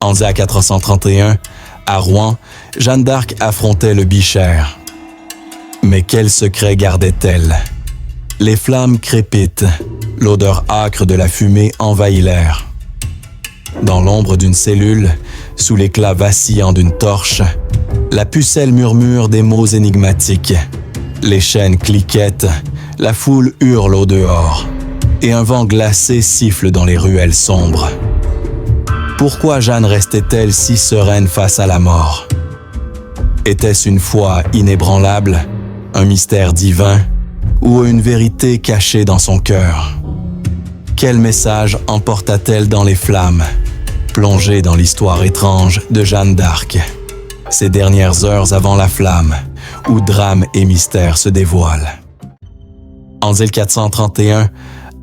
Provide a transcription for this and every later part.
En 431, à Rouen, Jeanne d'Arc affrontait le Bichère. Mais quel secret gardait-elle? Les flammes crépitent, l'odeur âcre de la fumée envahit l'air. Dans l'ombre d'une cellule, sous l'éclat vacillant d'une torche, la pucelle murmure des mots énigmatiques. Les chaînes cliquettent, la foule hurle au dehors, et un vent glacé siffle dans les ruelles sombres. Pourquoi Jeanne restait-elle si sereine face à la mort? Était-ce une foi inébranlable, un mystère divin, ou une vérité cachée dans son cœur? Quel message emporta-t-elle dans les flammes, plongée dans l'histoire étrange de Jeanne d'Arc, ces dernières heures avant la flamme, où drame et mystère se dévoilent? En 1431,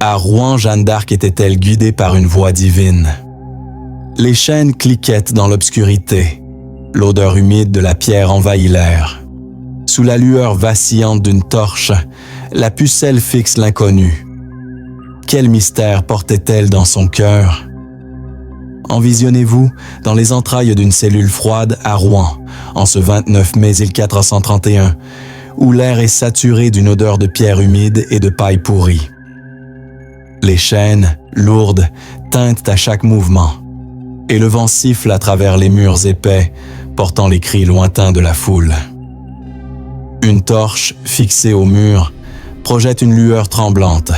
à Rouen, Jeanne d'Arc était-elle guidée par une voix divine? Les chaînes cliquettent dans l'obscurité. L'odeur humide de la pierre envahit l'air. Sous la lueur vacillante d'une torche, la pucelle fixe l'inconnu. Quel mystère portait-elle dans son cœur? Envisionnez-vous dans les entrailles d'une cellule froide à Rouen, en ce 29 mai 1431, où l'air est saturé d'une odeur de pierre humide et de paille pourrie. Les chaînes, lourdes, tintent à chaque mouvement, et le vent siffle à travers les murs épais, portant les cris lointains de la foule. Une torche, fixée au mur, projette une lueur tremblante,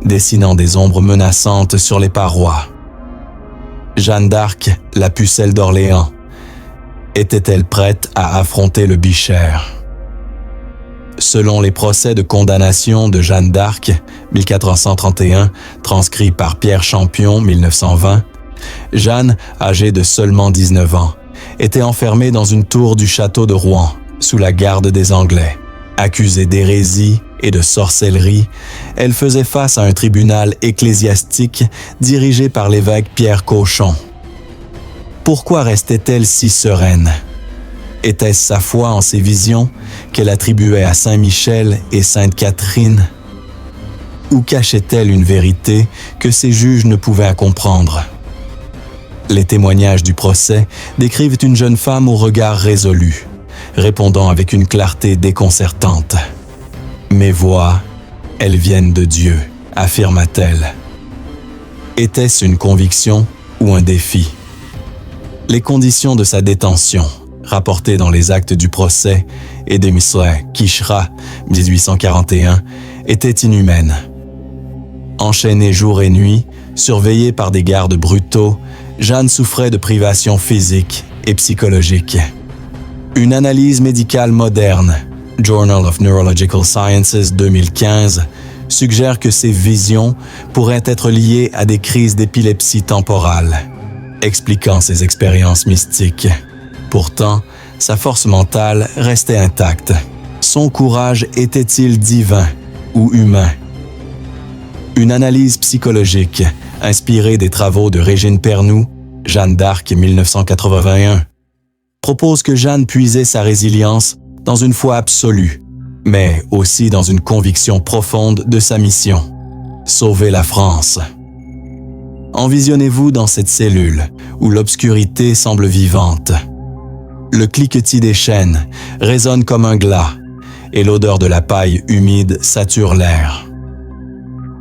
dessinant des ombres menaçantes sur les parois. Jeanne d'Arc, la pucelle d'Orléans, était-elle prête à affronter le Bichère? Selon les procès de condamnation de Jeanne d'Arc, 1431, transcrits par Pierre Champion, 1920, Jeanne, âgée de seulement 19 ans, était enfermée dans une tour du château de Rouen, sous la garde des Anglais. Accusée d'hérésie et de sorcellerie, elle faisait face à un tribunal ecclésiastique dirigé par l'évêque Pierre Cauchon. Pourquoi restait-elle si sereine? Était-ce sa foi en ses visions qu'elle attribuait à Saint Michel et Sainte Catherine? Ou cachait-elle une vérité que ses juges ne pouvaient comprendre? Les témoignages du procès décrivent une jeune femme au regard résolu, répondant avec une clarté déconcertante. « Mes voix, elles viennent de Dieu », affirma-t-elle. Était-ce une conviction ou un défi? Les conditions de sa détention, rapportées dans les actes du procès et des Misra Kishra, 1841, étaient inhumaines. Enchaînée jour et nuit, surveillée par des gardes brutaux, Jeanne souffrait de privations physiques et psychologiques. Une analyse médicale moderne, Journal of Neurological Sciences 2015, suggère que ces visions pourraient être liées à des crises d'épilepsie temporale, expliquant ses expériences mystiques. Pourtant, sa force mentale restait intacte. Son courage était-il divin ou humain? Une analyse psychologique, inspirée des travaux de Régine Pernoud, Jeanne d'Arc 1981, propose que Jeanne puisait sa résilience dans une foi absolue, mais aussi dans une conviction profonde de sa mission, sauver la France. Envisionnez-vous dans cette cellule où l'obscurité semble vivante. Le cliquetis des chaînes résonne comme un glas et l'odeur de la paille humide sature l'air.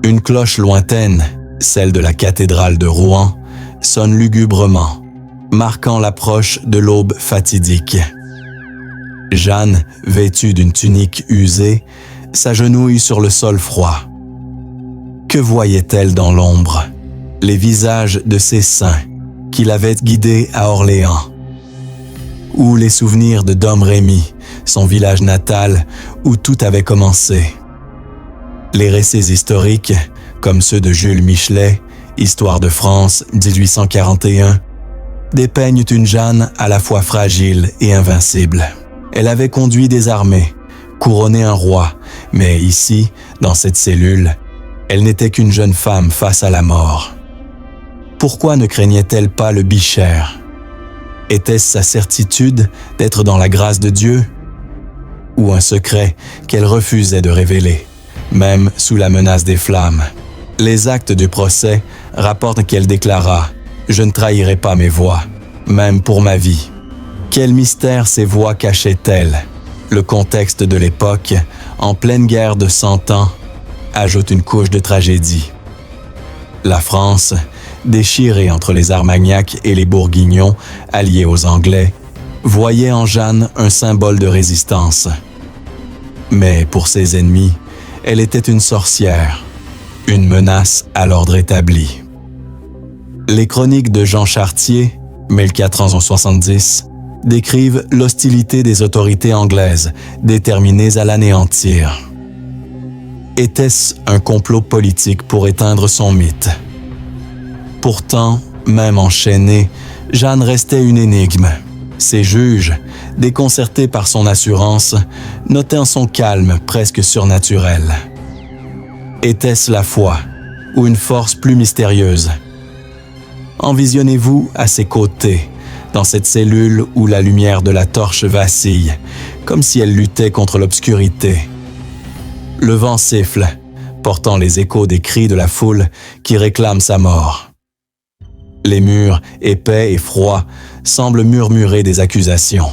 Une cloche lointaine, celle de la cathédrale de Rouen, sonne lugubrement, marquant l'approche de l'aube fatidique. Jeanne, vêtue d'une tunique usée, s'agenouille sur le sol froid. Que voyait-elle dans l'ombre? Les visages de ses saints qui l'avaient guidée à Orléans. Ou les souvenirs de Dom Rémy, son village natal où tout avait commencé. Les récits historiques, comme ceux de Jules Michelet, Histoire de France, 1841, dépeignent une Jeanne à la fois fragile et invincible. Elle avait conduit des armées, couronné un roi, mais ici, dans cette cellule, elle n'était qu'une jeune femme face à la mort. Pourquoi ne craignait-elle pas le Bichère? Était-ce sa certitude d'être dans la grâce de Dieu? Ou un secret qu'elle refusait de révéler, même sous la menace des flammes? Les actes du procès rapportent qu'elle déclara « Je ne trahirai pas mes voix », même pour ma vie. Quel mystère ces voix cachaient-elles? Le contexte de l'époque, en pleine guerre de 100 ans, ajoute une couche de tragédie. La France, déchirée entre les Armagnacs et les Bourguignons, alliés aux Anglais, voyait en Jeanne un symbole de résistance. Mais pour ses ennemis, elle était une sorcière, une menace à l'ordre établi. Les chroniques de Jean Chartier, 1470, décrivent l'hostilité des autorités anglaises, déterminées à l'anéantir. Était-ce un complot politique pour éteindre son mythe? Pourtant, même enchaînée, Jeanne restait une énigme. Ses juges, déconcertés par son assurance, notaient en son calme presque surnaturel. Était-ce la foi ou une force plus mystérieuse? Envisionnez-vous à ses côtés, dans cette cellule où la lumière de la torche vacille, comme si elle luttait contre l'obscurité. Le vent siffle, portant les échos des cris de la foule qui réclame sa mort. Les murs, épais et froids, semblent murmurer des accusations.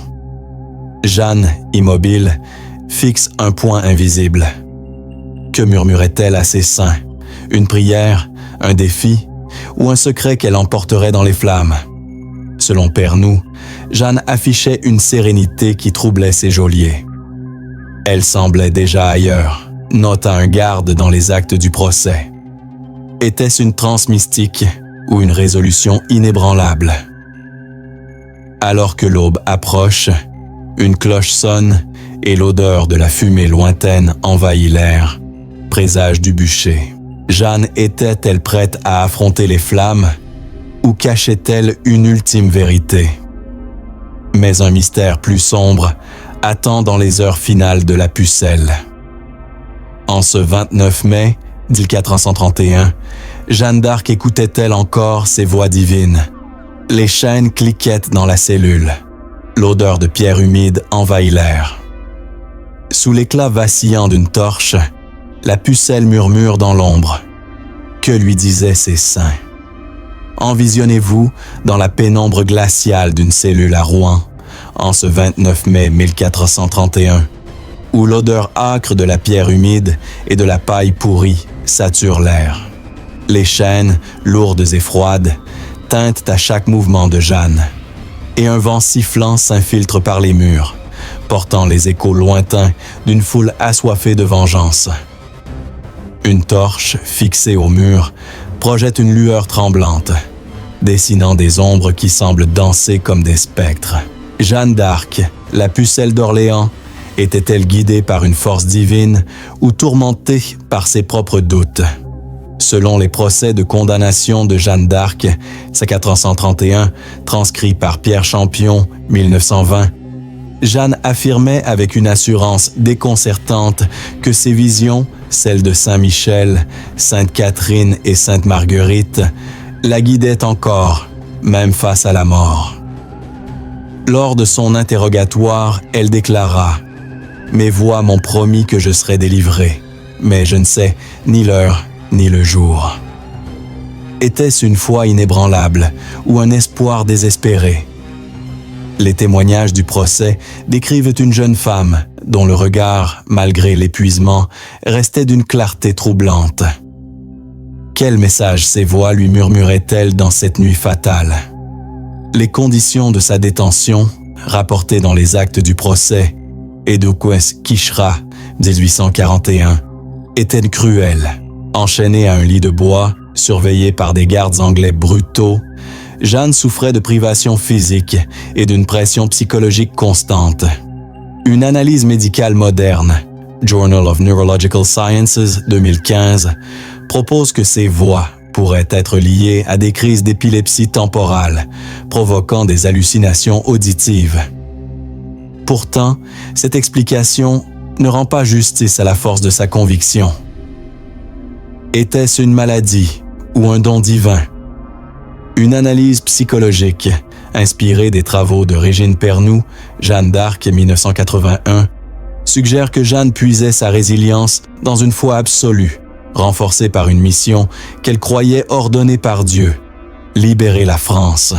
Jeanne, immobile, fixe un point invisible. Que murmurait-elle à ses saints? Une prière, un défi ou un secret qu'elle emporterait dans les flammes? Selon Pernoud, Jeanne affichait une sérénité qui troublait ses geôliers. Elle semblait déjà ailleurs, nota un garde dans les actes du procès. Était-ce une transe mystique ou une résolution inébranlable? Alors que l'aube approche, une cloche sonne et l'odeur de la fumée lointaine envahit l'air, présage du bûcher. Jeanne était-elle prête à affronter les flammes ou cachait-elle une ultime vérité? Mais un mystère plus sombre attend dans les heures finales de la Pucelle. En ce 29 mai 1431, Jeanne d'Arc écoutait-elle encore ces voix divines? Les chaînes cliquaient dans la cellule. L'odeur de pierre humide envahit l'air. Sous l'éclat vacillant d'une torche, la Pucelle murmure dans l'ombre. Que lui disaient ses seins? Envisionnez-vous dans la pénombre glaciale d'une cellule à Rouen, en ce 29 mai 1431, où l'odeur âcre de la pierre humide et de la paille pourrie sature l'air. Les chaînes, lourdes et froides, teintent à chaque mouvement de Jeanne, et un vent sifflant s'infiltre par les murs, portant les échos lointains d'une foule assoiffée de vengeance. Une torche, fixée au mur, projette une lueur tremblante, dessinant des ombres qui semblent danser comme des spectres. Jeanne d'Arc, la Pucelle d'Orléans, était-elle guidée par une force divine ou tourmentée par ses propres doutes? Selon les procès de condamnation de Jeanne d'Arc, C431, transcrit par Pierre Champion, 1920, Jeanne affirmait avec une assurance déconcertante que ses visions, celles de Saint-Michel, Sainte Catherine et Sainte Marguerite, la guidaient encore, même face à la mort. Lors de son interrogatoire, elle déclara « Mes voix m'ont promis que je serais délivrée, mais je ne sais ni l'heure ni le jour. » Était-ce une foi inébranlable ou un espoir désespéré? Les témoignages du procès décrivent une jeune femme dont le regard, malgré l'épuisement, restait d'une clarté troublante. Quel message ces voix lui murmuraient-elles dans cette nuit fatale? Les conditions de sa détention, rapportées dans les actes du procès, Eduques Quicherat, 1841, étaient cruelles. Enchaînée à un lit de bois, surveillée par des gardes anglais brutaux, Jeanne souffrait de privations physiques et d'une pression psychologique constante. Une analyse médicale moderne, Journal of Neurological Sciences 2015, propose que ces voix pourraient être liées à des crises d'épilepsie temporale, provoquant des hallucinations auditives. Pourtant, cette explication ne rend pas justice à la force de sa conviction. Était-ce une maladie ou un don divin? Une analyse psychologique, inspirée des travaux de Régine Pernoud, Jeanne d'Arc 1981, suggère que Jeanne puisait sa résilience dans une foi absolue, renforcée par une mission qu'elle croyait ordonnée par Dieu, libérer la France.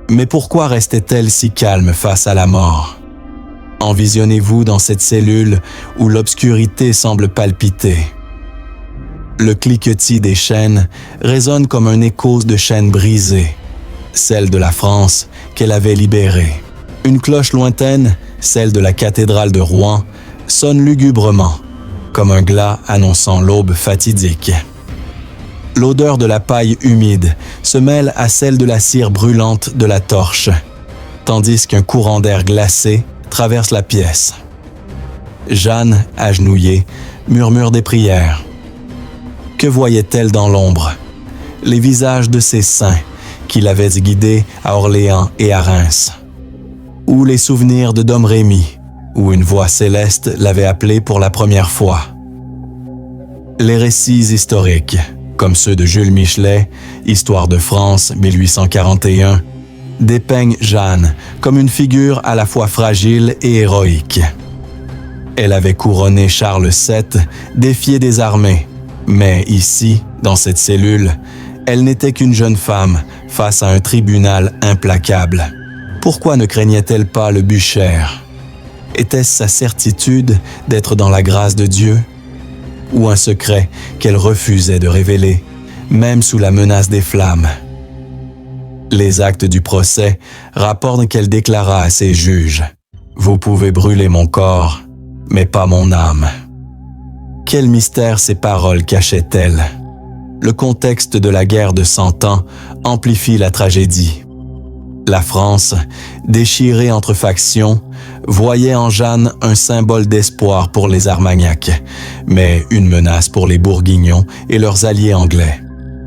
Mais pourquoi restait-elle si calme face à la mort? Envisionnez-vous dans cette cellule où l'obscurité semble palpiter. Le cliquetis des chaînes résonne comme un écho de chaînes brisées, celle de la France qu'elle avait libérée. Une cloche lointaine, celle de la cathédrale de Rouen, sonne lugubrement, comme un glas annonçant l'aube fatidique. L'odeur de la paille humide se mêle à celle de la cire brûlante de la torche, tandis qu'un courant d'air glacé traverse la pièce. Jeanne, agenouillée, murmure des prières. Que voyait-elle dans l'ombre? Les visages de ses saints qui l'avaient guidée à Orléans et à Reims. Ou les souvenirs de Domrémy, où une voix céleste l'avait appelée pour la première fois. Les récits historiques, comme ceux de Jules Michelet, Histoire de France, 1841, dépeignent Jeanne comme une figure à la fois fragile et héroïque. Elle avait couronné Charles VII, défié des armées, mais ici, dans cette cellule, elle n'était qu'une jeune femme face à un tribunal implacable. Pourquoi ne craignait-elle pas le bûcher? Était-ce sa certitude d'être dans la grâce de Dieu? Ou un secret qu'elle refusait de révéler, même sous la menace des flammes? Les actes du procès rapportent qu'elle déclara à ses juges « Vous pouvez brûler mon corps, mais pas mon âme ». Quel mystère ces paroles cachaient-elles? Le contexte de la guerre de 100 ans amplifie la tragédie. La France, déchirée entre factions, voyait en Jeanne un symbole d'espoir pour les Armagnacs, mais une menace pour les Bourguignons et leurs alliés anglais.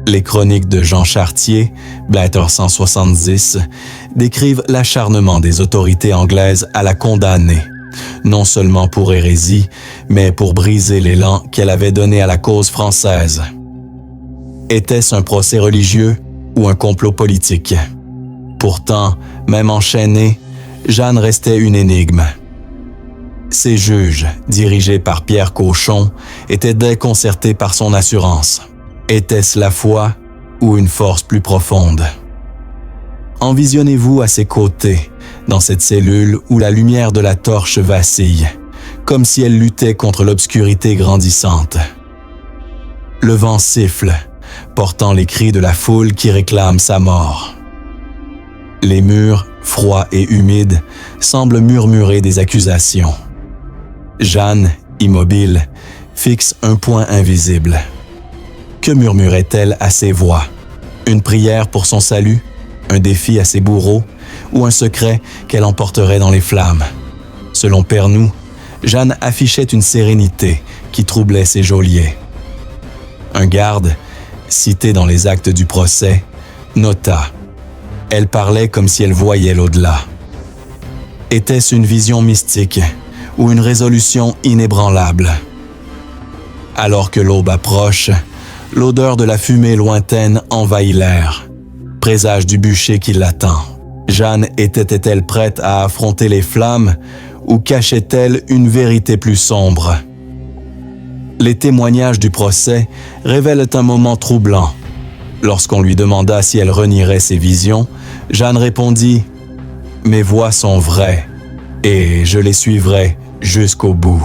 Les chroniques de Jean Chartier, Blatter 170, décrivent l'acharnement des autorités anglaises à la condamner, non seulement pour hérésie, mais pour briser l'élan qu'elle avait donné à la cause française. Était-ce un procès religieux ou un complot politique? Pourtant, même enchaînée, Jeanne restait une énigme. Ses juges, dirigés par Pierre Cauchon, étaient déconcertés par son assurance. Était-ce la foi ou une force plus profonde? Envisionnez-vous à ses côtés, dans cette cellule où la lumière de la torche vacille, comme si elle luttait contre l'obscurité grandissante. Le vent siffle, portant les cris de la foule qui réclame sa mort. Les murs, froids et humides, semblent murmurer des accusations. Jeanne, immobile, fixe un point invisible. Que murmurait-elle à ses voix? Une prière pour son salut? Un défi à ses bourreaux? Ou un secret qu'elle emporterait dans les flammes? Selon Pernoud, Jeanne affichait une sérénité qui troublait ses geôliers. Un garde, cité dans les actes du procès, nota: elle parlait comme si elle voyait l'au-delà. Était-ce une vision mystique ou une résolution inébranlable? Alors que l'aube approche, l'odeur de la fumée lointaine envahit l'air, présage du bûcher qui l'attend. Jeanne était-elle prête à affronter les flammes ou cachait-elle une vérité plus sombre? Les témoignages du procès révèlent un moment troublant. Lorsqu'on lui demanda si elle renierait ses visions, Jeanne répondit « Mes voix sont vraies et je les suivrai jusqu'au bout ».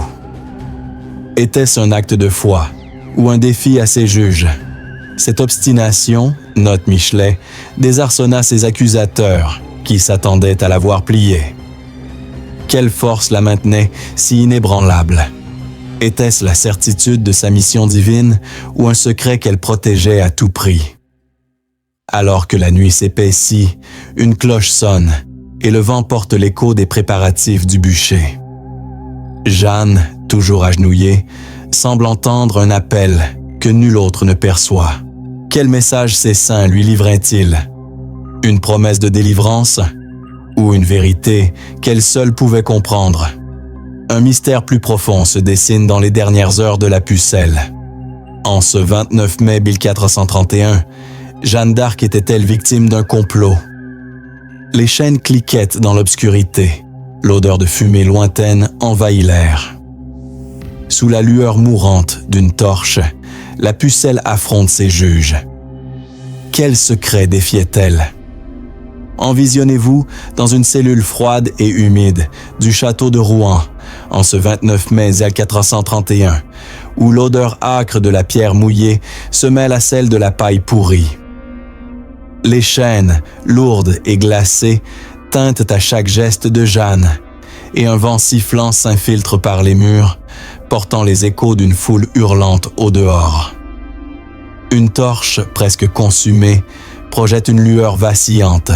Était-ce un acte de foi ou un défi à ses juges? Cette obstination, note Michelet, désarçonna ses accusateurs qui s'attendaient à la voir plier. Quelle force la maintenait si inébranlable? Était-ce la certitude de sa mission divine ou un secret qu'elle protégeait à tout prix? Alors que la nuit s'épaissit, une cloche sonne et le vent porte l'écho des préparatifs du bûcher. Jeanne, toujours agenouillée, semble entendre un appel que nul autre ne perçoit. Quel message ces saints lui livraient-ils? Une promesse de délivrance ou une vérité qu'elle seule pouvait comprendre? Un mystère plus profond se dessine dans les dernières heures de la Pucelle. En ce 29 mai 1431, Jeanne d'Arc était-elle victime d'un complot? Les chaînes cliquettent dans l'obscurité. L'odeur de fumée lointaine envahit l'air. Sous la lueur mourante d'une torche, la Pucelle affronte ses juges. Quel secret défiait-elle? Envisionnez-vous dans une cellule froide et humide du château de Rouen, en ce 29 mai 1431, où l'odeur âcre de la pierre mouillée se mêle à celle de la paille pourrie. Les chaînes, lourdes et glacées, teintent à chaque geste de Jeanne, et un vent sifflant s'infiltre par les murs, portant les échos d'une foule hurlante au dehors. Une torche, presque consumée, projette une lueur vacillante,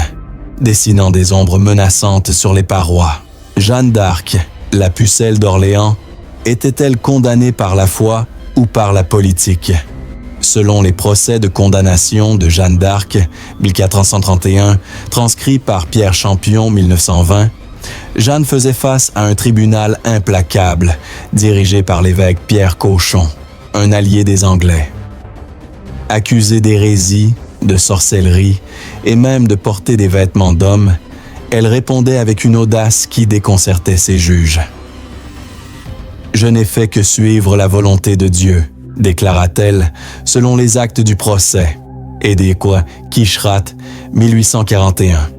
dessinant des ombres menaçantes sur les parois. Jeanne d'Arc, la pucelle d'Orléans, était-elle condamnée par la foi ou par la politique? Selon les procès de condamnation de Jeanne d'Arc, 1431, transcrits par Pierre Champion, 1920, Jeanne faisait face à un tribunal implacable, dirigé par l'évêque Pierre Cauchon, un allié des Anglais. Accusée d'hérésie, de sorcellerie et même de porter des vêtements d'homme, elle répondait avec une audace qui déconcertait ses juges. « Je n'ai fait que suivre la volonté de Dieu », déclara-t-elle selon les actes du procès, Edequa Quicherat, 1841.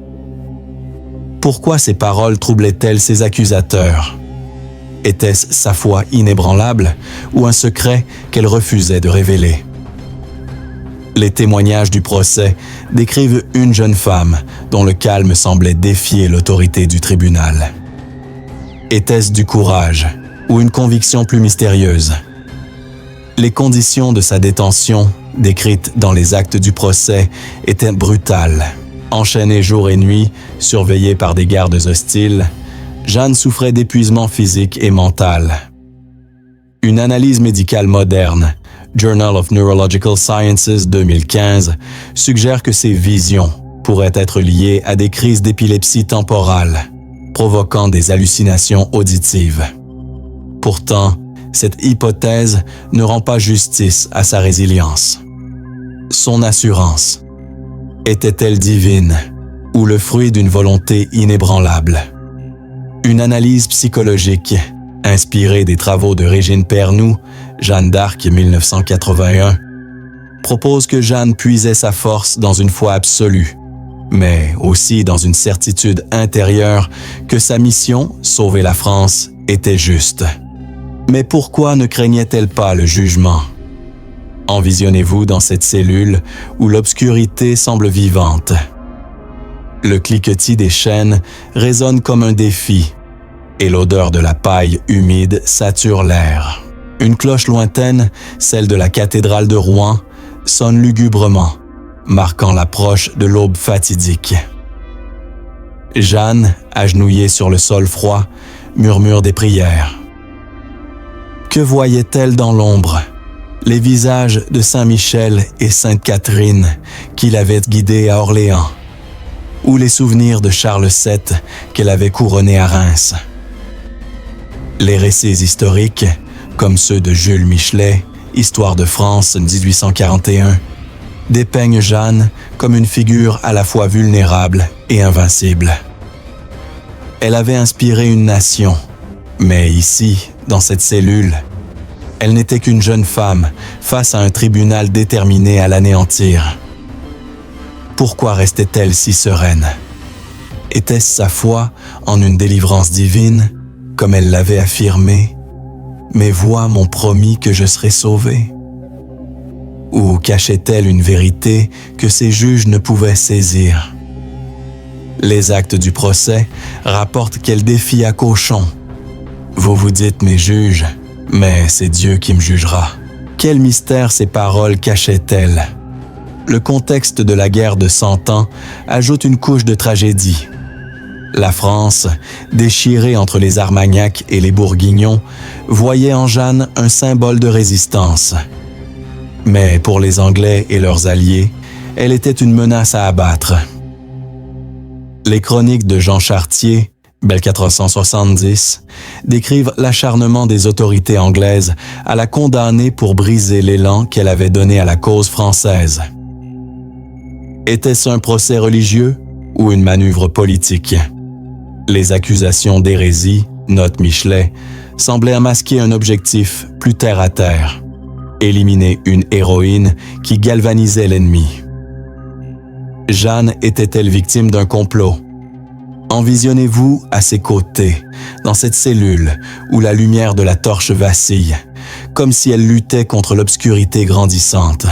Pourquoi ces paroles troublaient-elles ses accusateurs? Était-ce sa foi inébranlable ou un secret qu'elle refusait de révéler? Les témoignages du procès décrivent une jeune femme dont le calme semblait défier l'autorité du tribunal. Était-ce du courage ou une conviction plus mystérieuse? Les conditions de sa détention, décrites dans les actes du procès, étaient brutales. Enchaînée jour et nuit, surveillée par des gardes hostiles, Jeanne souffrait d'épuisement physique et mental. Une analyse médicale moderne, Journal of Neurological Sciences 2015, suggère que ces visions pourraient être liées à des crises d'épilepsie temporale, provoquant des hallucinations auditives. Pourtant, cette hypothèse ne rend pas justice à sa résilience. Son assurance était-elle divine ou le fruit d'une volonté inébranlable? Une analyse psychologique, inspirée des travaux de Régine Pernoud, Jeanne d'Arc 1981, propose que Jeanne puisait sa force dans une foi absolue, mais aussi dans une certitude intérieure que sa mission, sauver la France, était juste. Mais pourquoi ne craignait-elle pas le jugement? Envisionnez-vous dans cette cellule où l'obscurité semble vivante. Le cliquetis des chaînes résonne comme un défi, et l'odeur de la paille humide sature l'air. Une cloche lointaine, celle de la cathédrale de Rouen, sonne lugubrement, marquant l'approche de l'aube fatidique. Jeanne, agenouillée sur le sol froid, murmure des prières. Que voyait-elle dans l'ombre? Les visages de Saint-Michel et Sainte-Catherine qui l'avaient guidée à Orléans, ou les souvenirs de Charles VII qu'elle avait couronné à Reims. Les récits historiques, comme ceux de Jules Michelet, Histoire de France 1841, dépeignent Jeanne comme une figure à la fois vulnérable et invincible. Elle avait inspiré une nation, mais ici, dans cette cellule, elle n'était qu'une jeune femme face à un tribunal déterminé à l'anéantir. Pourquoi restait-elle si sereine? Était-ce sa foi en une délivrance divine, comme elle l'avait affirmé? Mes voix m'ont promis que je serais sauvée. Ou cachait-elle une vérité que ses juges ne pouvaient saisir? Les actes du procès rapportent qu'elle défia Cauchon. Vous vous dites mes juges, mais c'est Dieu qui me jugera. Quel mystère ces paroles cachaient-elles? Le contexte de la guerre de 100 ans ajoute une couche de tragédie. La France, déchirée entre les Armagnacs et les Bourguignons, voyait en Jeanne un symbole de résistance. Mais pour les Anglais et leurs alliés, elle était une menace à abattre. Les chroniques de Jean Chartier, 1470, décrivent l'acharnement des autorités anglaises à la condamner pour briser l'élan qu'elle avait donné à la cause française. Était-ce un procès religieux ou une manœuvre politique? Les accusations d'hérésie, note Michelet, semblaient masquer un objectif plus terre-à-terre, éliminer une héroïne qui galvanisait l'ennemi. Jeanne était-elle victime d'un complot? Envisionnez-vous à ses côtés, dans cette cellule où la lumière de la torche vacille, comme si elle luttait contre l'obscurité grandissante.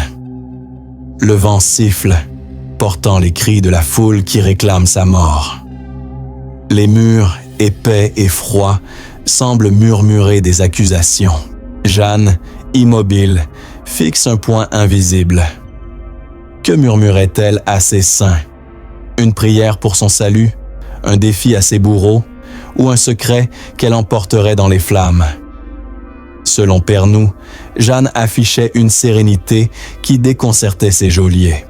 Le vent siffle, portant les cris de la foule qui réclame sa mort. Les murs, épais et froids, semblent murmurer des accusations. Jeanne, immobile, fixe un point invisible. Que murmurait-elle à ses saints? Une prière pour son salut? Un défi à ses bourreaux? Ou un secret qu'elle emporterait dans les flammes? Selon Pernoud, Jeanne affichait une sérénité qui déconcertait ses geôliers.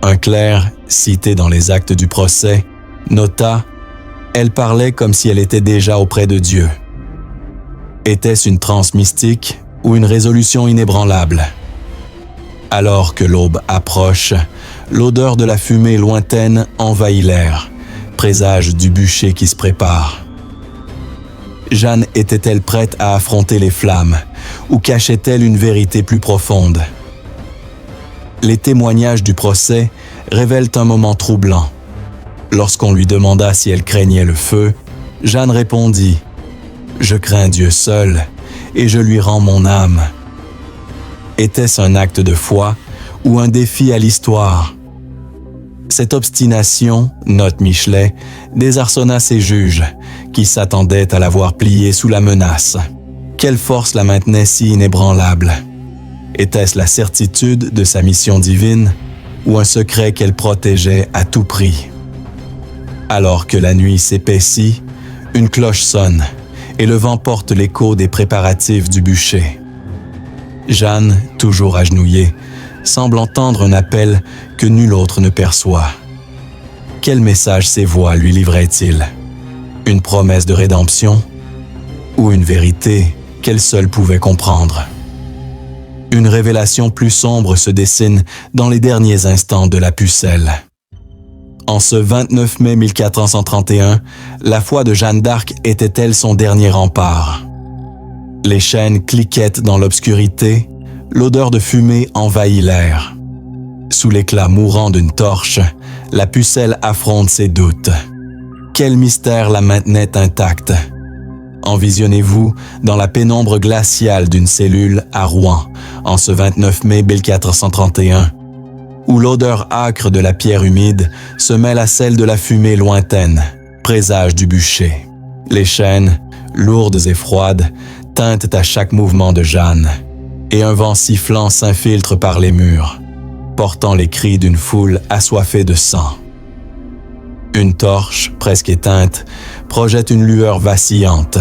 Un clerc, cité dans les actes du procès, nota « Elle parlait comme si elle était déjà auprès de Dieu ». Était-ce une transe mystique ou une résolution inébranlable? Alors que l'aube approche, l'odeur de la fumée lointaine envahit l'air, présage du bûcher qui se prépare. Jeanne était-elle prête à affronter les flammes ou cachait-elle une vérité plus profonde? Les témoignages du procès révèlent un moment troublant. Lorsqu'on lui demanda si elle craignait le feu, Jeanne répondit « Je crains Dieu seul et je lui rends mon âme ». Était-ce un acte de foi ou un défi à l'histoire? Cette obstination, note Michelet, désarçonna ses juges, qui s'attendaient à la voir plier sous la menace. Quelle force la maintenait si inébranlable? Était-ce la certitude de sa mission divine ou un secret qu'elle protégeait à tout prix? Alors que la nuit s'épaissit, une cloche sonne et le vent porte l'écho des préparatifs du bûcher. Jeanne, toujours agenouillée, semble entendre un appel que nul autre ne perçoit. Quel message ces voix lui livraient-ils? Une promesse de rédemption ou une vérité qu'elle seule pouvait comprendre? Une révélation plus sombre se dessine dans les derniers instants de la pucelle. En ce 29 mai 1431, la foi de Jeanne d'Arc était-elle son dernier rempart? Les chaînes cliquettent dans l'obscurité, l'odeur de fumée envahit l'air. Sous l'éclat mourant d'une torche, la pucelle affronte ses doutes. Quel mystère la maintenait intacte? Envisionnez-vous dans la pénombre glaciale d'une cellule à Rouen, en ce 29 mai 1431, où l'odeur âcre de la pierre humide se mêle à celle de la fumée lointaine, présage du bûcher. Les chaînes, lourdes et froides, teintent à chaque mouvement de Jeanne, et un vent sifflant s'infiltre par les murs, portant les cris d'une foule assoiffée de sang. Une torche, presque éteinte, projette une lueur vacillante,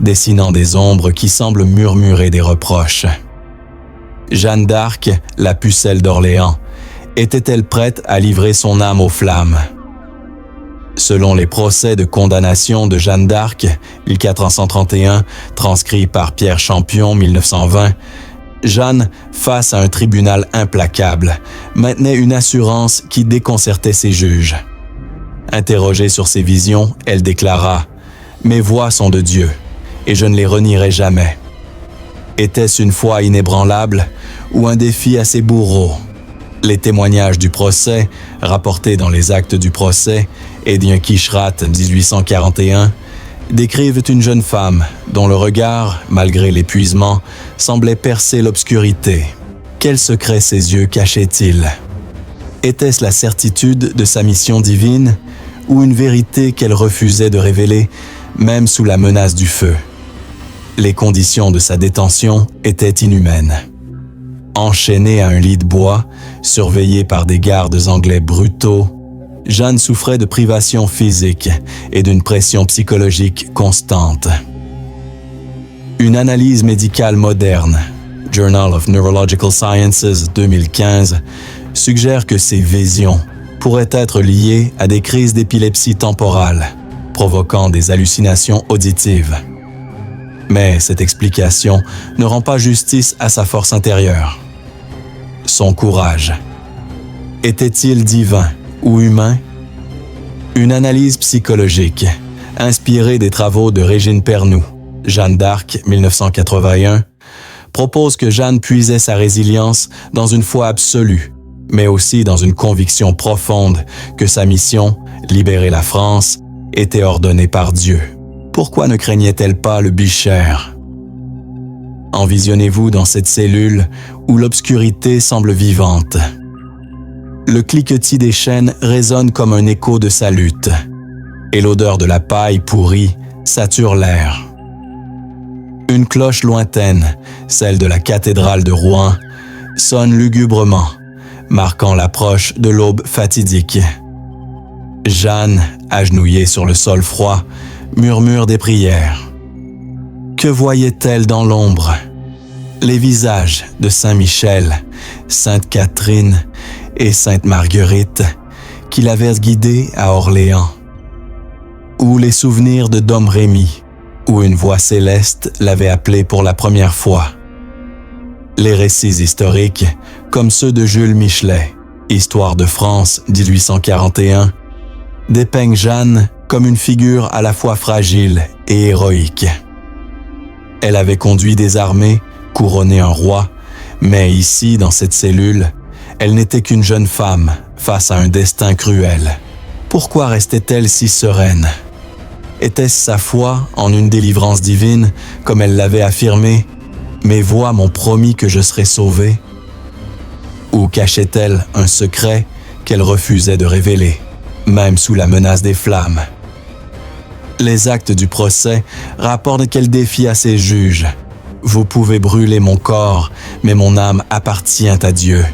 dessinant des ombres qui semblent murmurer des reproches. Jeanne d'Arc, la pucelle d'Orléans, était-elle prête à livrer son âme aux flammes? Selon les procès de condamnation de Jeanne d'Arc, 1431, transcrits par Pierre Champion, 1920, Jeanne, face à un tribunal implacable, maintenait une assurance qui déconcertait ses juges. Interrogée sur ses visions, elle déclara « Mes voix sont de Dieu, et je ne les renierai jamais ». Était-ce une foi inébranlable ou un défi à ses bourreaux? Les témoignages du procès, rapportés dans les actes du procès, Édien Quicherat, 1841, décrivent une jeune femme dont le regard, malgré l'épuisement, semblait percer l'obscurité. Quel secret ses yeux cachaient-ils? Était-ce la certitude de sa mission divine ou une vérité qu'elle refusait de révéler, même sous la menace du feu? Les conditions de sa détention étaient inhumaines. Enchaînée à un lit de bois, surveillée par des gardes anglais brutaux, Jeanne souffrait de privations physiques et d'une pression psychologique constante. Une analyse médicale moderne, Journal of Neurological Sciences 2015, suggère que ces visions pourraient être liées à des crises d'épilepsie temporale, provoquant des hallucinations auditives. Mais cette explication ne rend pas justice à sa force intérieure. Son courage. Était-il divin ou humain? Une analyse psychologique, inspirée des travaux de Régine Pernoud, Jeanne d'Arc, 1981, propose que Jeanne puisait sa résilience dans une foi absolue, mais aussi dans une conviction profonde que sa mission, libérer la France, était ordonnée par Dieu. Pourquoi ne craignait-elle pas le bichère? Envisionnez-vous dans cette cellule où l'obscurité semble vivante. Le cliquetis des chaînes résonne comme un écho de sa lutte, et l'odeur de la paille pourrie sature l'air. Une cloche lointaine, celle de la cathédrale de Rouen, sonne lugubrement, marquant l'approche de l'aube fatidique. Jeanne, agenouillée sur le sol froid, murmure des prières. Que voyait-elle dans l'ombre? Les visages de Saint Michel, Sainte Catherine et Sainte Marguerite qui l'avaient guidée à Orléans. Ou les souvenirs de Dom Rémy, où une voix céleste l'avait appelée pour la première fois. Les récits historiques, comme ceux de Jules Michelet, Histoire de France 1841, dépeignent Jeanne comme une figure à la fois fragile et héroïque. Elle avait conduit des armées, couronné un roi, mais ici, dans cette cellule, elle n'était qu'une jeune femme face à un destin cruel. Pourquoi restait-elle si sereine? Était-ce sa foi en une délivrance divine, comme elle l'avait affirmé? Mes voix m'ont promis que je serais sauvée. Ou cachait-elle un secret qu'elle refusait de révéler, même sous la menace des flammes? Les actes du procès rapportent qu'elle défie à ses juges. Vous pouvez brûler mon corps, mais mon âme appartient à Dieu.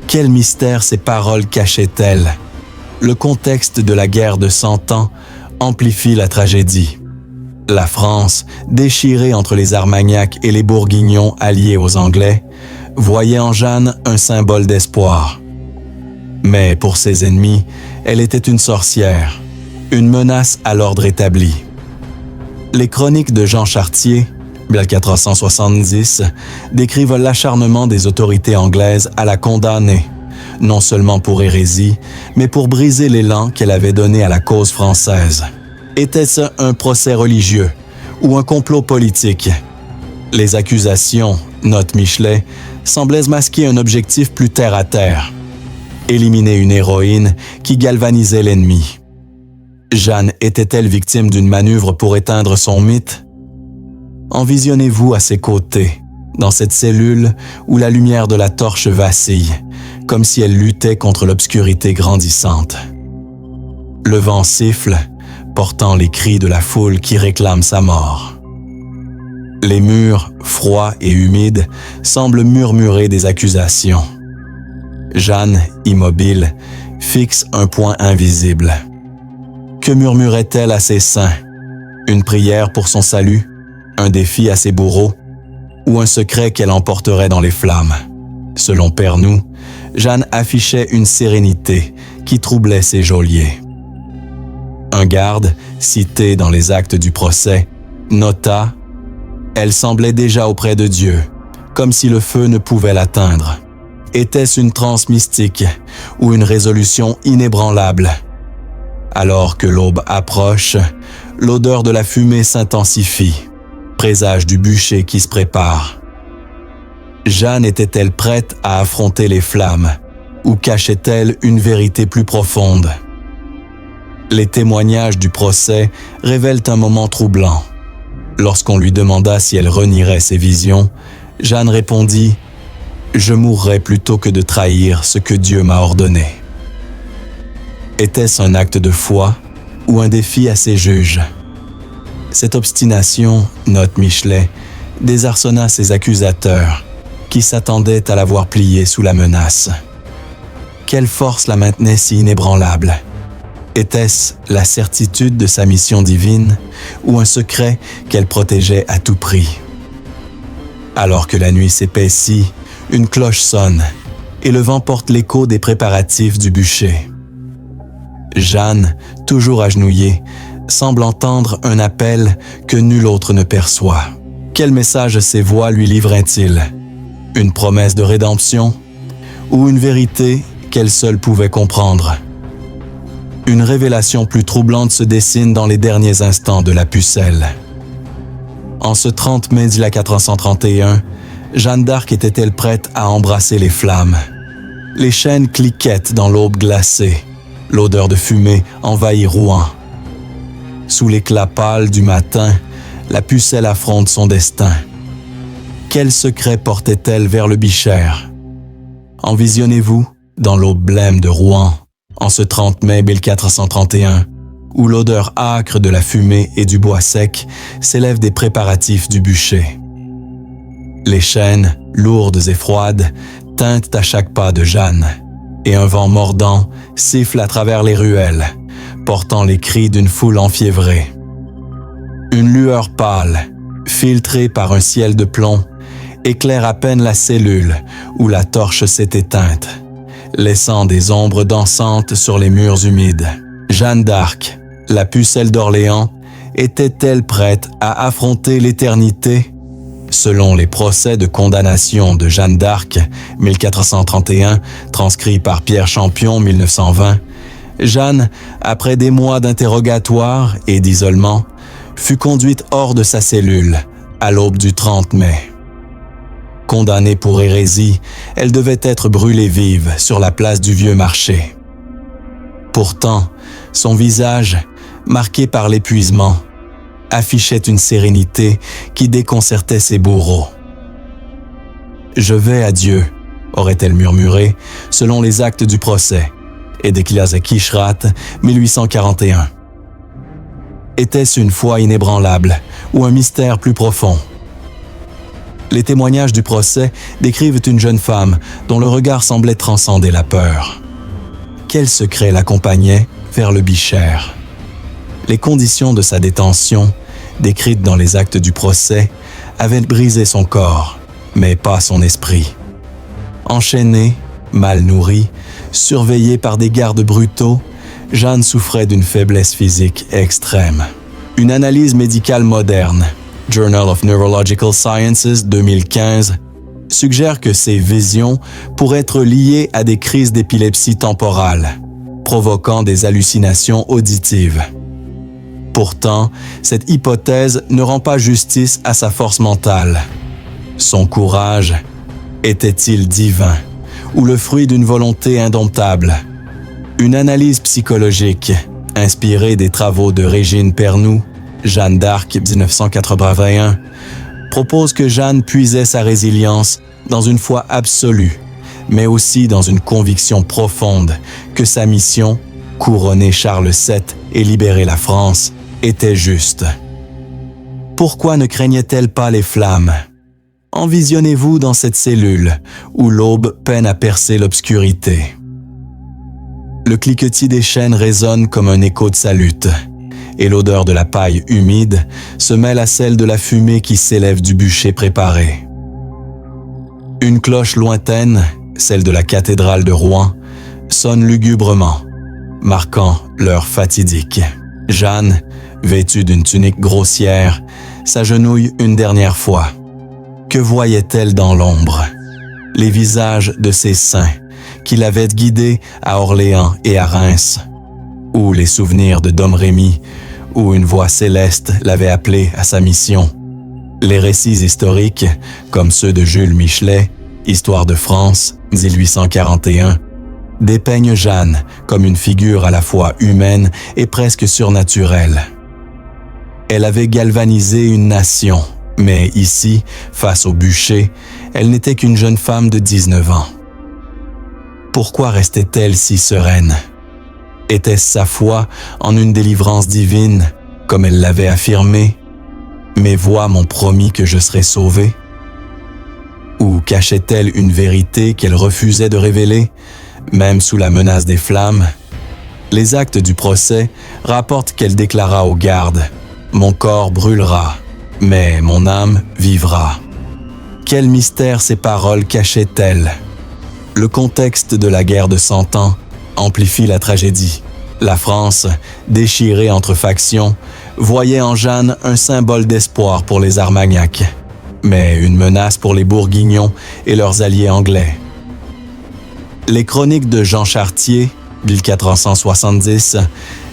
Quel mystère ces paroles cachaient-elles? Le contexte de la guerre de 100 ans amplifie la tragédie. La France, déchirée entre les Armagnacs et les Bourguignons alliés aux Anglais, voyait en Jeanne un symbole d'espoir. Mais pour ses ennemis, elle était une sorcière, une menace à l'ordre établi. Les chroniques de Jean Chartier, 1470, décrivent l'acharnement des autorités anglaises à la condamner, non seulement pour hérésie, mais pour briser l'élan qu'elle avait donné à la cause française. Était-ce un procès religieux ou un complot politique? Les accusations, note Michelet, semblaient masquer un objectif plus terre-à-terre: éliminer une héroïne qui galvanisait l'ennemi. Jeanne était-elle victime d'une manœuvre pour éteindre son mythe? Envisionnez-vous à ses côtés, dans cette cellule où la lumière de la torche vacille, comme si elle luttait contre l'obscurité grandissante. Le vent siffle, portant les cris de la foule qui réclame sa mort. Les murs, froids et humides, semblent murmurer des accusations. Jeanne, immobile, fixe un point invisible. Que murmurait-elle à ses saints? Une prière pour son salut? Un défi à ses bourreaux? Ou un secret qu'elle emporterait dans les flammes? Selon Pernoud, Jeanne affichait une sérénité qui troublait ses geôliers. Un garde, cité dans les actes du procès, nota « Elle semblait déjà auprès de Dieu, comme si le feu ne pouvait l'atteindre. Était-ce une transe mystique ou une résolution inébranlable? » Alors que l'aube approche, l'odeur de la fumée s'intensifie, présage du bûcher qui se prépare. Jeanne était-elle prête à affronter les flammes, ou cachait-elle une vérité plus profonde? Les témoignages du procès révèlent un moment troublant. Lorsqu'on lui demanda si elle renierait ses visions, Jeanne répondit « Je mourrai plutôt que de trahir ce que Dieu m'a ordonné. » Était-ce un acte de foi ou un défi à ses juges? Cette obstination, note Michelet, désarçonna ses accusateurs, qui s'attendaient à la voir plier sous la menace. Quelle force la maintenait si inébranlable? Était-ce la certitude de sa mission divine ou un secret qu'elle protégeait à tout prix? Alors que la nuit s'épaissit, une cloche sonne et le vent porte l'écho des préparatifs du bûcher. Jeanne, toujours agenouillée, semble entendre un appel que nul autre ne perçoit. Quel message ces voix lui livraient-ils? Une promesse de rédemption ou une vérité qu'elle seule pouvait comprendre? Une révélation plus troublante se dessine dans les derniers instants de la Pucelle. En ce 30 mai 1431, Jeanne d'Arc était-elle prête à embrasser les flammes? Les chaînes cliquettent dans l'aube glacée. L'odeur de fumée envahit Rouen. Sous l'éclat pâle du matin, la pucelle affronte son destin. Quel secret portait-elle vers le Bichère? Envisionnez-vous dans l'aube blême de Rouen, en ce 30 mai 1431, où l'odeur âcre de la fumée et du bois sec s'élève des préparatifs du bûcher. Les chaînes, lourdes et froides, tintent à chaque pas de Jeanne, et un vent mordant siffle à travers les ruelles, portant les cris d'une foule enfiévrée. Une lueur pâle, filtrée par un ciel de plomb, éclaire à peine la cellule où la torche s'est éteinte, laissant des ombres dansantes sur les murs humides. Jeanne d'Arc, la pucelle d'Orléans, était-elle prête à affronter l'éternité? Selon les procès de condamnation de Jeanne d'Arc, 1431, transcrits par Pierre Champion, 1920, Jeanne, après des mois d'interrogatoire et d'isolement, fut conduite hors de sa cellule à l'aube du 30 mai. Condamnée pour hérésie, elle devait être brûlée vive sur la place du Vieux Marché. Pourtant, son visage, marqué par l'épuisement, affichait une sérénité qui déconcertait ses bourreaux. « Je vais à Dieu », aurait-elle murmuré, selon les actes du procès, Edekliase Kishrat, 1841. Était-ce une foi inébranlable ou un mystère plus profond? Les témoignages du procès décrivent une jeune femme dont le regard semblait transcender la peur. Quel secret l'accompagnait vers le Bichère? Les conditions de sa détention, décrites dans les actes du procès, avaient brisé son corps, mais pas son esprit. Enchaînée, mal nourrie, surveillée par des gardes brutaux, Jeanne souffrait d'une faiblesse physique extrême. Une analyse médicale moderne, Journal of Neurological Sciences 2015, suggère que ces visions pourraient être liées à des crises d'épilepsie temporale, provoquant des hallucinations auditives. Pourtant, cette hypothèse ne rend pas justice à sa force mentale. Son courage était-il divin ou le fruit d'une volonté indomptable? Une analyse psychologique, inspirée des travaux de Régine Pernoud, Jeanne d'Arc 1981, propose que Jeanne puisait sa résilience dans une foi absolue, mais aussi dans une conviction profonde que sa mission, couronner Charles VII et libérer la France, était juste. Pourquoi ne craignait-elle pas les flammes? Envisionnez-vous dans cette cellule où l'aube peine à percer l'obscurité. Le cliquetis des chaînes résonne comme un écho de sa lutte, et l'odeur de la paille humide se mêle à celle de la fumée qui s'élève du bûcher préparé. Une cloche lointaine, celle de la cathédrale de Rouen, sonne lugubrement, marquant l'heure fatidique. Jeanne, vêtue d'une tunique grossière, s'agenouille une dernière fois. Que voyait-elle dans l'ombre? Les visages de ses saints qui l'avaient guidée à Orléans et à Reims, ou les souvenirs de Domrémy, où une voix céleste l'avait appelée à sa mission. Les récits historiques, comme ceux de Jules Michelet, Histoire de France, 1841, dépeignent Jeanne comme une figure à la fois humaine et presque surnaturelle. Elle avait galvanisé une nation, mais ici, face au bûcher, elle n'était qu'une jeune femme de 19 ans. Pourquoi restait-elle si sereine? Était-ce sa foi en une délivrance divine, comme elle l'avait affirmé? Mes voix m'ont promis que je serais sauvée? Ou cachait-elle une vérité qu'elle refusait de révéler, même sous la menace des flammes? Les actes du procès rapportent qu'elle déclara aux gardes « Mon corps brûlera, mais mon âme vivra ». Quel mystère ces paroles cachaient-elles? Le contexte de la guerre de 100 ans amplifie la tragédie. La France, déchirée entre factions, voyait en Jeanne un symbole d'espoir pour les Armagnacs, mais une menace pour les Bourguignons et leurs alliés anglais. Les chroniques de Jean Chartier, 1470,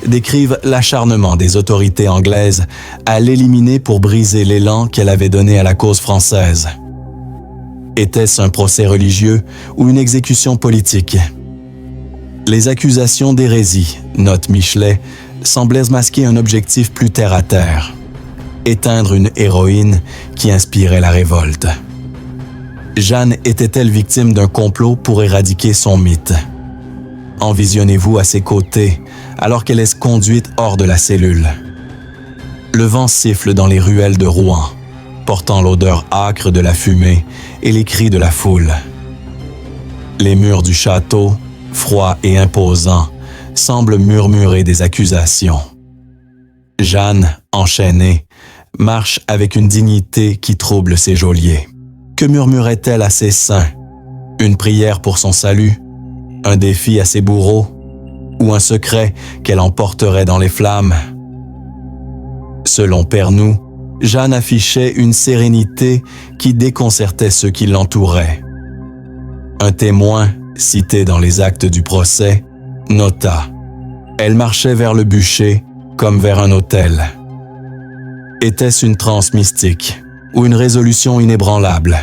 décrivent l'acharnement des autorités anglaises à l'éliminer pour briser l'élan qu'elle avait donné à la cause française. Était-ce un procès religieux ou une exécution politique? Les accusations d'hérésie, note Michelet, semblaient masquer un objectif plus terre-à-terre: éteindre une héroïne qui inspirait la révolte. Jeanne était-elle victime d'un complot pour éradiquer son mythe? Envisionnez-vous à ses côtés alors qu'elle est conduite hors de la cellule. Le vent siffle dans les ruelles de Rouen, portant l'odeur âcre de la fumée et les cris de la foule. Les murs du château, froids et imposants, semblent murmurer des accusations. Jeanne, enchaînée, marche avec une dignité qui trouble ses geôliers. Que murmurait-elle à ses saints? Une prière pour son salut? Un défi à ses bourreaux? Ou un secret qu'elle emporterait dans les flammes? Selon Pernoud, Jeanne affichait une sérénité qui déconcertait ceux qui l'entouraient. Un témoin, cité dans les actes du procès, nota: elle marchait vers le bûcher comme vers un autel. Était-ce une transe mystique ou une résolution inébranlable?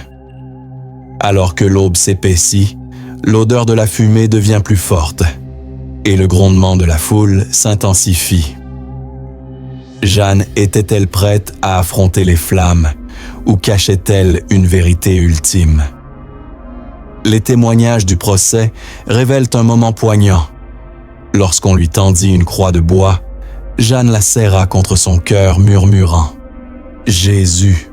Alors que l'aube s'épaissit, l'odeur de la fumée devient plus forte et le grondement de la foule s'intensifie. Jeanne était-elle prête à affronter les flammes ou cachait-elle une vérité ultime? Les témoignages du procès révèlent un moment poignant. Lorsqu'on lui tendit une croix de bois, Jeanne la serra contre son cœur, murmurant: « Jésus ».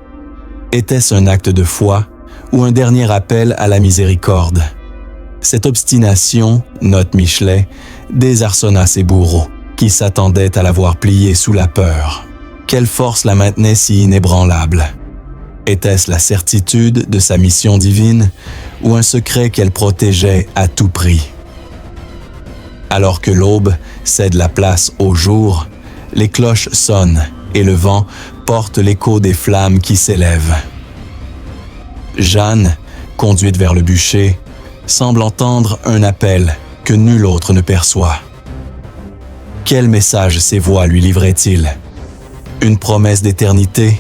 Était-ce un acte de foi ou un dernier appel à la miséricorde? Cette obstination, note Michelet, désarçonna ses bourreaux, qui s'attendaient à la voir plier sous la peur. Quelle force la maintenait si inébranlable? Était-ce la certitude de sa mission divine ou un secret qu'elle protégeait à tout prix? Alors que l'aube cède la place au jour, les cloches sonnent et le vent porte l'écho des flammes qui s'élèvent. Jeanne, conduite vers le bûcher, semble entendre un appel que nul autre ne perçoit. Quel message ces voix lui livraient-ils? Une promesse d'éternité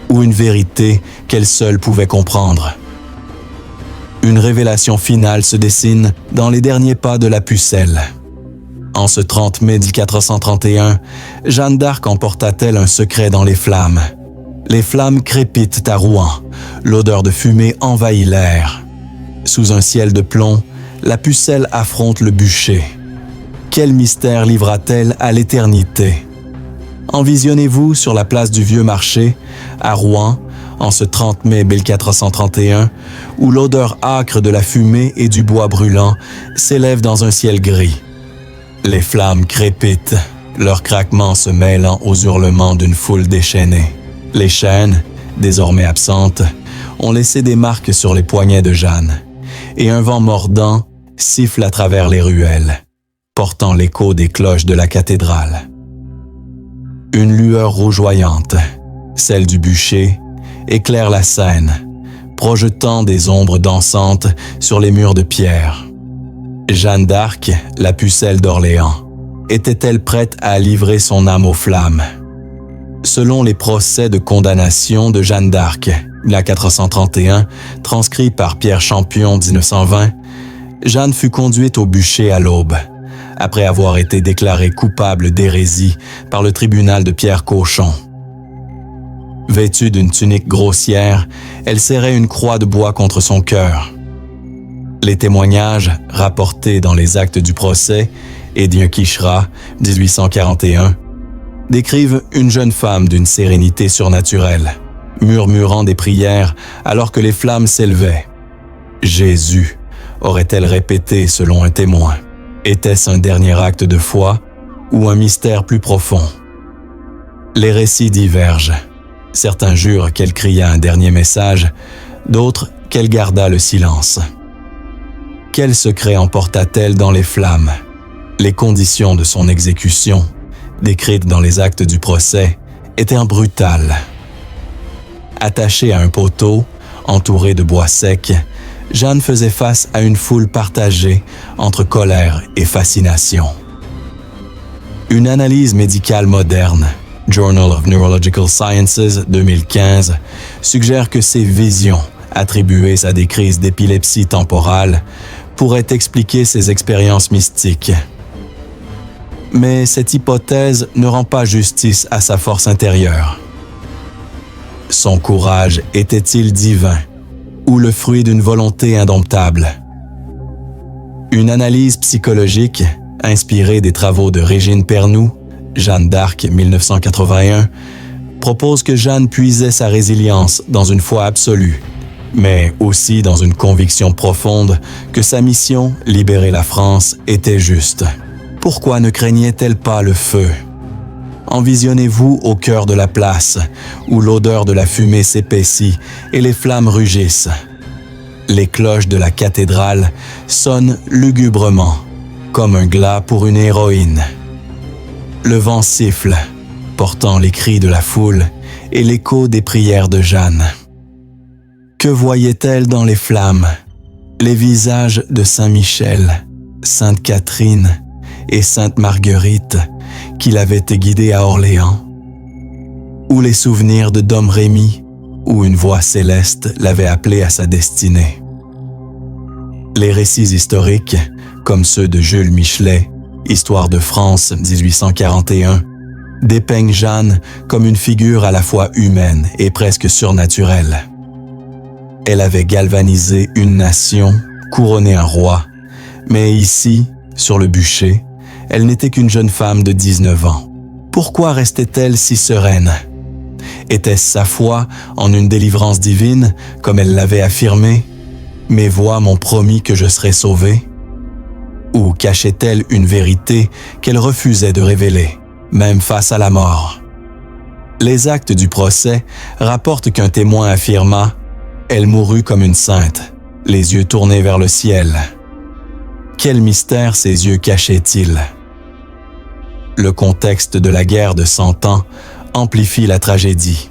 ou une vérité qu'elle seule pouvait comprendre? Une révélation finale se dessine dans les derniers pas de la pucelle. En ce 30 mai 1431, Jeanne d'Arc emporta-t-elle un secret dans les flammes? Les flammes crépitent à Rouen, l'odeur de fumée envahit l'air. Sous un ciel de plomb, la pucelle affronte le bûcher. Quel mystère livra-t-elle à l'éternité? Envisionnez-vous sur la place du Vieux Marché, à Rouen, en ce 30 mai 1431, où l'odeur âcre de la fumée et du bois brûlant s'élève dans un ciel gris. Les flammes crépitent, leur craquement se mêlant aux hurlements d'une foule déchaînée. Les chaînes, désormais absentes, ont laissé des marques sur les poignets de Jeanne, et un vent mordant siffle à travers les ruelles, portant l'écho des cloches de la cathédrale. Une lueur rougeoyante, celle du bûcher, éclaire la scène, projetant des ombres dansantes sur les murs de pierre. Jeanne d'Arc, la pucelle d'Orléans, était-elle prête à livrer son âme aux flammes? Selon les procès de condamnation de Jeanne d'Arc, 1431, transcrit par Pierre Champion 1920, Jeanne fut conduite au bûcher à l'aube, après avoir été déclarée coupable d'hérésie par le tribunal de Pierre Cauchon. Vêtue d'une tunique grossière, elle serrait une croix de bois contre son cœur. Les témoignages, rapportés dans les actes du procès, Édien Quicherat, 1841, décrivent une jeune femme d'une sérénité surnaturelle, murmurant des prières alors que les flammes s'élevaient. Jésus, aurait-elle répété selon un témoin. Était-ce un dernier acte de foi ou un mystère plus profond? Les récits divergent. Certains jurent qu'elle cria un dernier message, d'autres qu'elle garda le silence. Quel secret emporta-t-elle dans les flammes? Les conditions de son exécution, décrites dans les actes du procès, étaient brutales. Attachée à un poteau, entourée de bois sec, Jeanne faisait face à une foule partagée entre colère et fascination. Une analyse médicale moderne, Journal of Neurological Sciences 2015, suggère que ces visions attribuées à des crises d'épilepsie temporale, pourraient expliquer ses expériences mystiques. Mais cette hypothèse ne rend pas justice à sa force intérieure. Son courage était-il divin ou le fruit d'une volonté indomptable? Une analyse psychologique, inspirée des travaux de Régine Pernoud, Jeanne d'Arc 1981, propose que Jeanne puisait sa résilience dans une foi absolue, mais aussi dans une conviction profonde que sa mission, libérer la France, était juste. Pourquoi ne craignait-elle pas le feu? Envisionnez-vous au cœur de la place, où l'odeur de la fumée s'épaissit et les flammes rugissent. Les cloches de la cathédrale sonnent lugubrement, comme un glas pour une héroïne. Le vent siffle, portant les cris de la foule et l'écho des prières de Jeanne. Que voyait-elle dans les flammes? Les visages de Saint Michel, Sainte Catherine et Sainte Marguerite qui l'avaient guidée à Orléans? Ou les souvenirs de Dom Rémy, où une voix céleste l'avait appelée à sa destinée? Les récits historiques, comme ceux de Jules Michelet, Histoire de France 1841, dépeignent Jeanne comme une figure à la fois humaine et presque surnaturelle. Elle avait galvanisé une nation, couronné un roi, mais ici, sur le bûcher, elle n'était qu'une jeune femme de 19 ans. Pourquoi restait-elle si sereine? Était-ce sa foi en une délivrance divine, comme elle l'avait affirmé? Mes voix m'ont promis que je serais sauvée? Ou cachait-elle une vérité qu'elle refusait de révéler, même face à la mort? Les actes du procès rapportent qu'un témoin affirma « Elle mourut comme une sainte, les yeux tournés vers le ciel ». Quel mystère ses yeux cachaient-ils? Le contexte de la guerre de 100 ans amplifie la tragédie.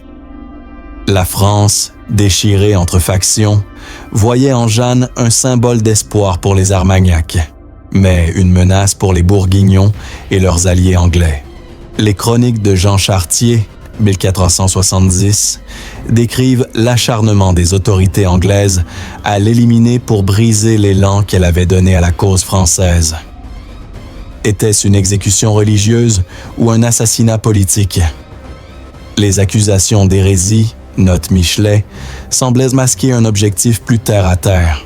La France, déchirée entre factions, voyait en Jeanne un symbole d'espoir pour les Armagnacs, mais une menace pour les Bourguignons et leurs alliés anglais. Les chroniques de Jean Chartier, 1470, décrivent l'acharnement des autorités anglaises à l'éliminer pour briser l'élan qu'elle avait donné à la cause française. Était-ce une exécution religieuse ou un assassinat politique? Les accusations d'hérésie, note Michelet, semblaient masquer un objectif plus terre à terre.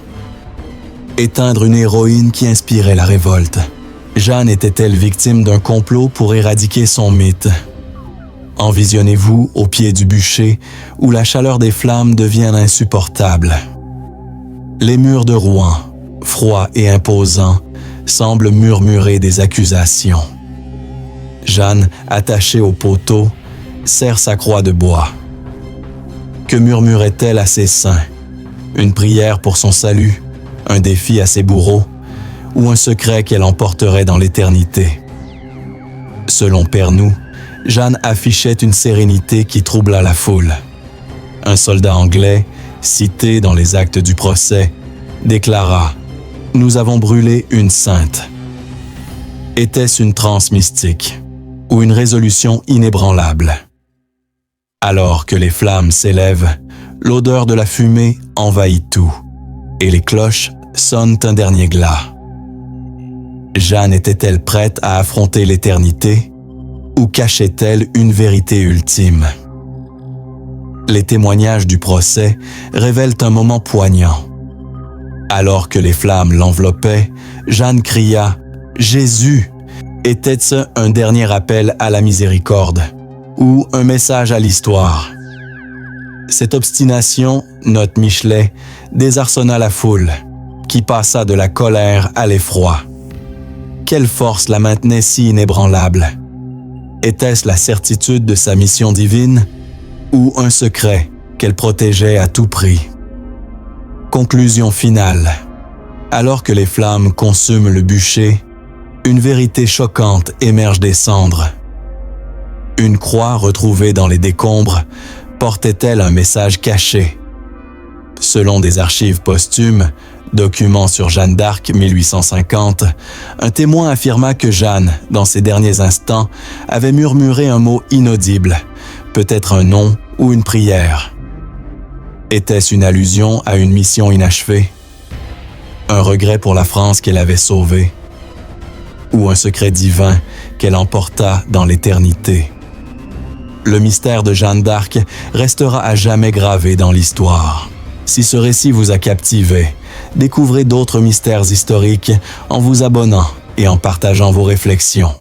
Éteindre une héroïne qui inspirait la révolte. Jeanne était-elle victime d'un complot pour éradiquer son mythe? Envisionnez-vous au pied du bûcher où la chaleur des flammes devient insupportable. Les murs de Rouen, froids et imposants, semblent murmurer des accusations. Jeanne, attachée au poteau, serre sa croix de bois. Que murmurait-elle à ses saints? Une prière pour son salut, un défi à ses bourreaux, ou un secret qu'elle emporterait dans l'éternité? Selon Pernoud, Jeanne affichait une sérénité qui troubla la foule. Un soldat anglais, cité dans les actes du procès, déclara « Nous avons brûlé une sainte ». Était-ce une transe mystique ou une résolution inébranlable? Alors que les flammes s'élèvent, l'odeur de la fumée envahit tout et les cloches sonnent un dernier glas. Jeanne était-elle prête à affronter l'éternité ou cachait-elle une vérité ultime? Les témoignages du procès révèlent un moment poignant. Alors que les flammes l'enveloppaient, Jeanne cria « Jésus !» Était-ce un dernier appel à la miséricorde ou un message à l'histoire? Cette obstination, note Michelet, désarçonna la foule, qui passa de la colère à l'effroi. Quelle force la maintenait si inébranlable? Était-ce la certitude de sa mission divine ou un secret qu'elle protégeait à tout prix? Conclusion finale. Alors que les flammes consument le bûcher, une vérité choquante émerge des cendres. Une croix retrouvée dans les décombres portait-elle un message caché? Selon des archives posthumes, documents sur Jeanne d'Arc 1850, un témoin affirma que Jeanne, dans ses derniers instants, avait murmuré un mot inaudible, peut-être un nom ou une prière. Était-ce une allusion à une mission inachevée? Un regret pour la France qu'elle avait sauvée? Ou un secret divin qu'elle emporta dans l'éternité? Le mystère de Jeanne d'Arc restera à jamais gravé dans l'histoire. Si ce récit vous a captivé, découvrez d'autres mystères historiques en vous abonnant et en partageant vos réflexions.